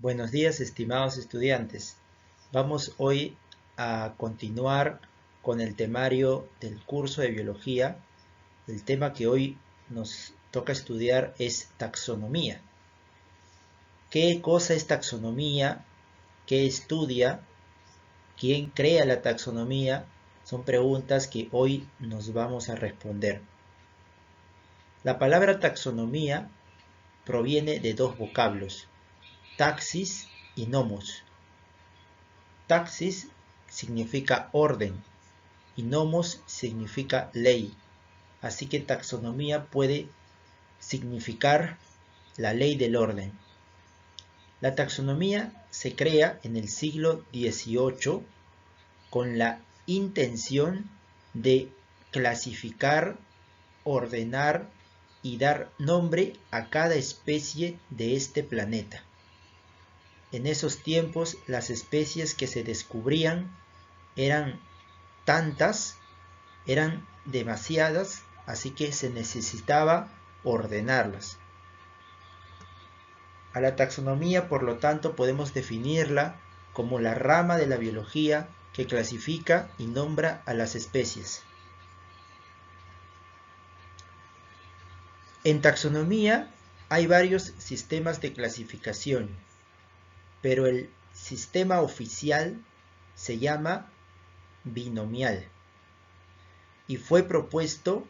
Buenos días, estimados estudiantes. Vamos hoy a continuar con el temario del curso de biología. El tema que hoy nos toca estudiar es taxonomía. ¿Qué cosa es taxonomía? ¿Qué estudia? ¿Quién crea la taxonomía? Son preguntas que hoy nos vamos a responder. La palabra taxonomía proviene de dos vocablos, taxis y nomos. Taxis significa orden y nomos significa ley. Así que taxonomía puede significar la ley del orden. La taxonomía se crea en el siglo XVIII con la intención de clasificar, ordenar y dar nombre a cada especie de este planeta. En esos tiempos las especies que se descubrían eran tantas, eran demasiadas, así que se necesitaba ordenarlas. A la taxonomía, por lo tanto, podemos definirla como la rama de la biología que clasifica y nombra a las especies. En taxonomía hay varios sistemas de clasificación, pero el sistema oficial se llama binomial y fue propuesto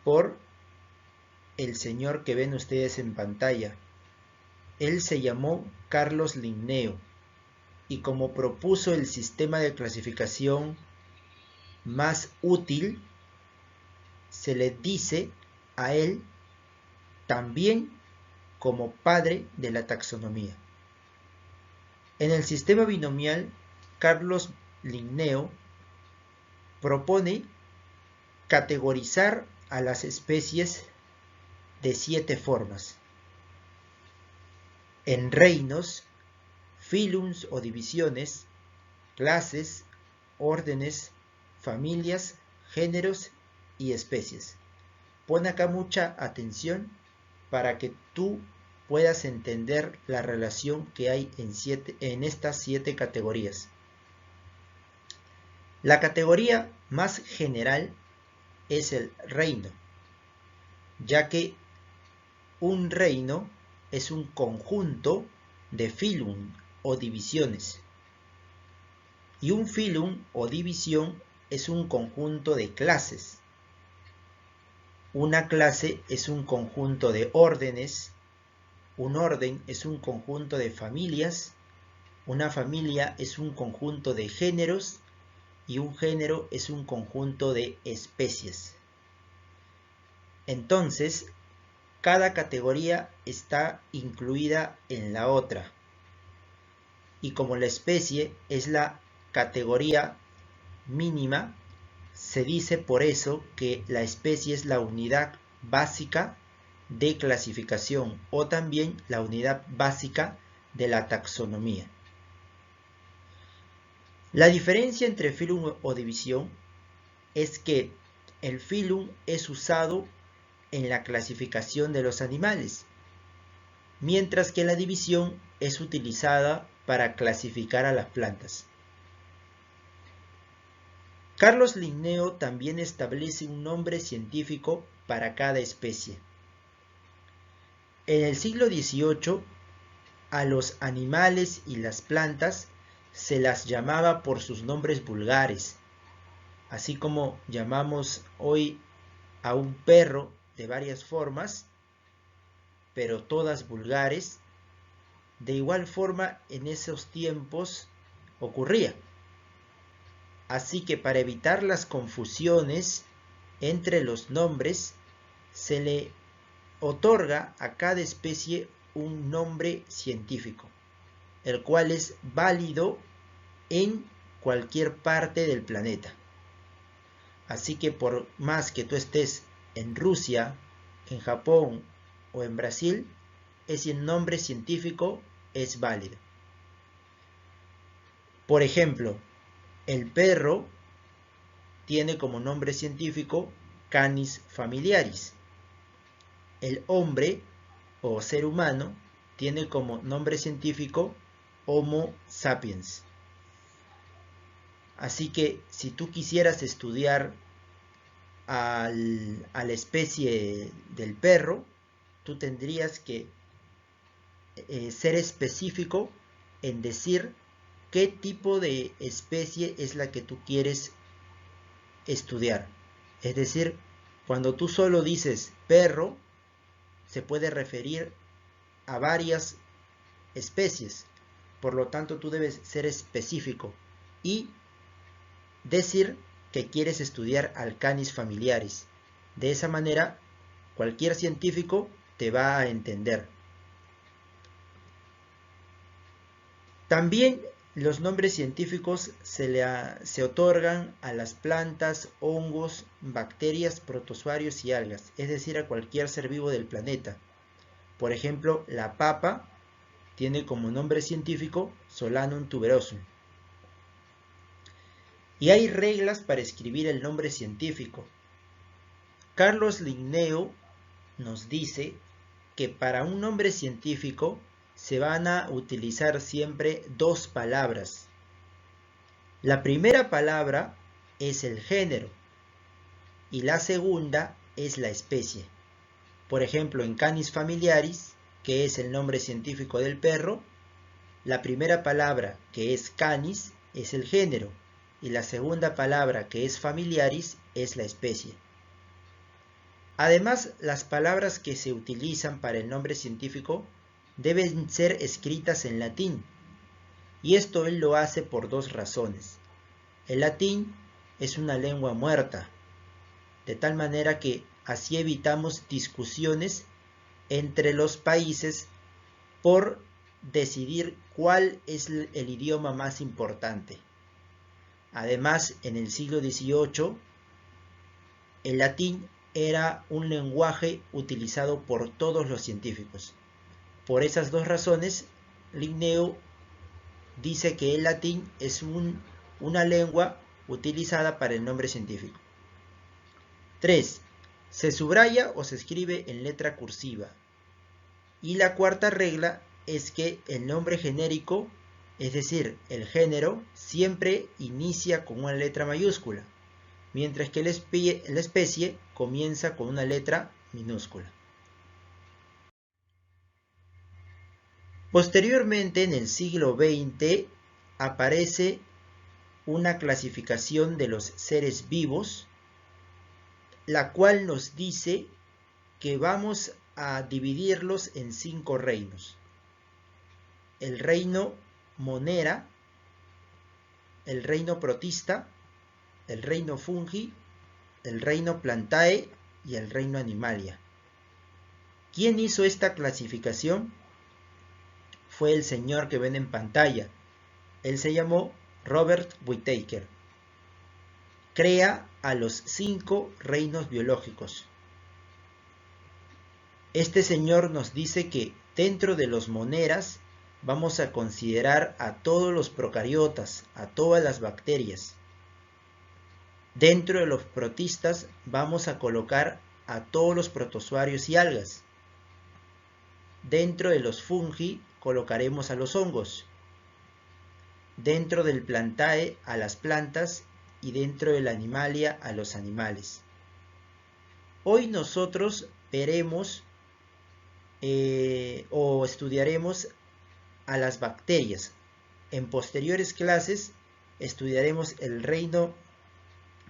por el señor que ven ustedes en pantalla. Él se llamó Carlos Linneo y como propuso el sistema de clasificación más útil, se le dice a él también como padre de la taxonomía. En el sistema binomial, Carlos Linneo propone categorizar a las especies de 7 formas: en reinos, filums o divisiones, clases, órdenes, familias, géneros y especies. Pon acá mucha atención para que tú puedas entender la relación que hay en estas 7 categorías. La categoría más general es el reino, ya que un reino es un conjunto de filum o divisiones. Y un filum o división es un conjunto de clases. Una clase es un conjunto de órdenes, un orden es un conjunto de familias, una familia es un conjunto de géneros y un género es un conjunto de especies. Entonces, cada categoría está incluida en la otra. Y como la especie es la categoría mínima, se dice por eso que la especie es la unidad básica de clasificación o también la unidad básica de la taxonomía. La diferencia entre filum o división es que el filum es usado en la clasificación de los animales, mientras que la división es utilizada para clasificar a las plantas. Carlos Linneo también establece un nombre científico para cada especie. En el siglo XVIII, a los animales y las plantas se las llamaba por sus nombres vulgares, así como llamamos hoy a un perro de varias formas, pero todas vulgares. De igual forma, en esos tiempos ocurría. Así que para evitar las confusiones entre los nombres, se le otorga a cada especie un nombre científico, el cual es válido en cualquier parte del planeta. Así que por más que tú estés en Rusia, en Japón o en Brasil, ese nombre científico es válido. Por ejemplo, el perro tiene como nombre científico Canis familiaris. El hombre o ser humano tiene como nombre científico Homo sapiens. Así que si tú quisieras estudiar a la especie del perro, tú tendrías que ser específico en decir qué tipo de especie es la que tú quieres estudiar. Es decir, cuando tú solo dices perro, se puede referir a varias especies. Por lo tanto, tú debes ser específico y decir que quieres estudiar al Canis familiaris. De esa manera, cualquier científico te va a entender. También los nombres científicos se otorgan a las plantas, hongos, bacterias, protozoarios y algas, es decir, a cualquier ser vivo del planeta. Por ejemplo, la papa tiene como nombre científico Solanum tuberosum. Y hay reglas para escribir el nombre científico. Carlos Linneo nos dice que para un nombre científico se van a utilizar siempre dos palabras. La primera palabra es el género y la segunda es la especie. Por ejemplo, en Canis familiaris, que es el nombre científico del perro, la primera palabra, que es canis, es el género y la segunda palabra, que es familiaris, es la especie. Además, las palabras que se utilizan para el nombre científico deben ser escritas en latín, y esto él lo hace por dos razones. El latín es una lengua muerta, de tal manera que así evitamos discusiones entre los países por decidir cuál es el idioma más importante. Además, en el siglo XVIII, el latín era un lenguaje utilizado por todos los científicos. Por esas dos razones, Linneo dice que el latín es una lengua utilizada para el nombre científico. 3. Se subraya o se escribe en letra cursiva. Y la cuarta regla es que el nombre genérico, es decir, el género, siempre inicia con una letra mayúscula, mientras que la especie comienza con una letra minúscula. Posteriormente, en el siglo XX, aparece una clasificación de los seres vivos, la cual nos dice que vamos a dividirlos en 5 reinos. El reino Monera, el reino Protista, el reino Fungi, el reino Plantae y el reino Animalia. ¿Quién hizo esta clasificación? Fue el señor que ven en pantalla. Él se llamó Robert Whittaker. Crea a los 5 reinos biológicos. Este señor nos dice que dentro de los moneras vamos a considerar a todos los procariotas, a todas las bacterias. Dentro de los protistas vamos a colocar a todos los protozoarios y algas. Dentro de los fungi colocaremos a los hongos. Dentro del plantae a las plantas y dentro de la animalia a los animales. Hoy nosotros veremos o estudiaremos a las bacterias. En posteriores clases estudiaremos el reino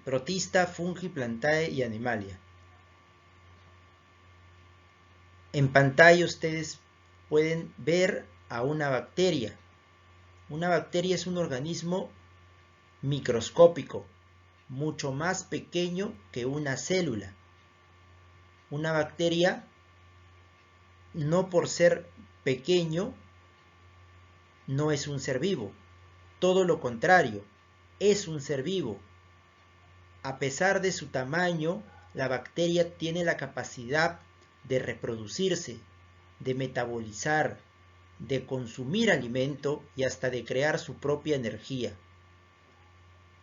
protista, fungi, plantae y animalia. En pantalla ustedes pueden ver a una bacteria. Una bacteria es un organismo microscópico, mucho más pequeño que una célula. Una bacteria, no por ser pequeño, no es un ser vivo. Todo lo contrario, es un ser vivo. A pesar de su tamaño, la bacteria tiene la capacidad de reproducirse, de metabolizar, de consumir alimento y hasta de crear su propia energía.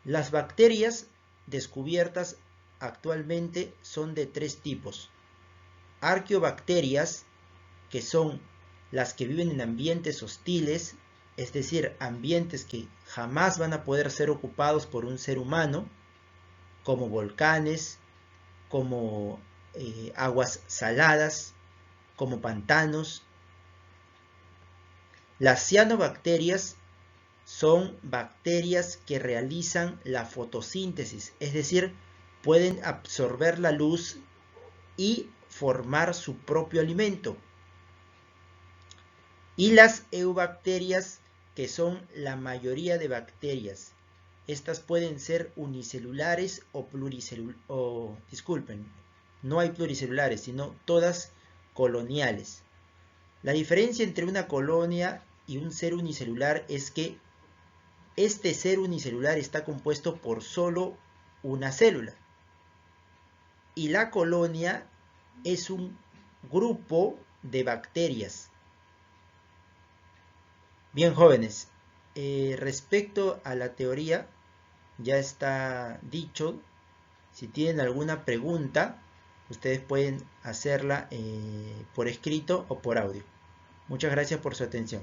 Las bacterias descubiertas actualmente son de 3 tipos. Arqueobacterias, que son las que viven en ambientes hostiles, es decir, ambientes que jamás van a poder ser ocupados por un ser humano, como volcanes, como aguas saladas, como pantanos. Las cianobacterias son bacterias que realizan la fotosíntesis, es decir, pueden absorber la luz y formar su propio alimento. Y las eubacterias, que son la mayoría de bacterias. Estas pueden ser unicelulares o pluricelulares, disculpen, no hay pluricelulares, sino todas coloniales. La diferencia entre una colonia y un ser unicelular es que este ser unicelular está compuesto por solo una célula. Y la colonia es un grupo de bacterias. Bien, jóvenes, respecto a la teoría, ya está dicho. Si tienen alguna pregunta, ustedes pueden hacerla por escrito o por audio. Muchas gracias por su atención.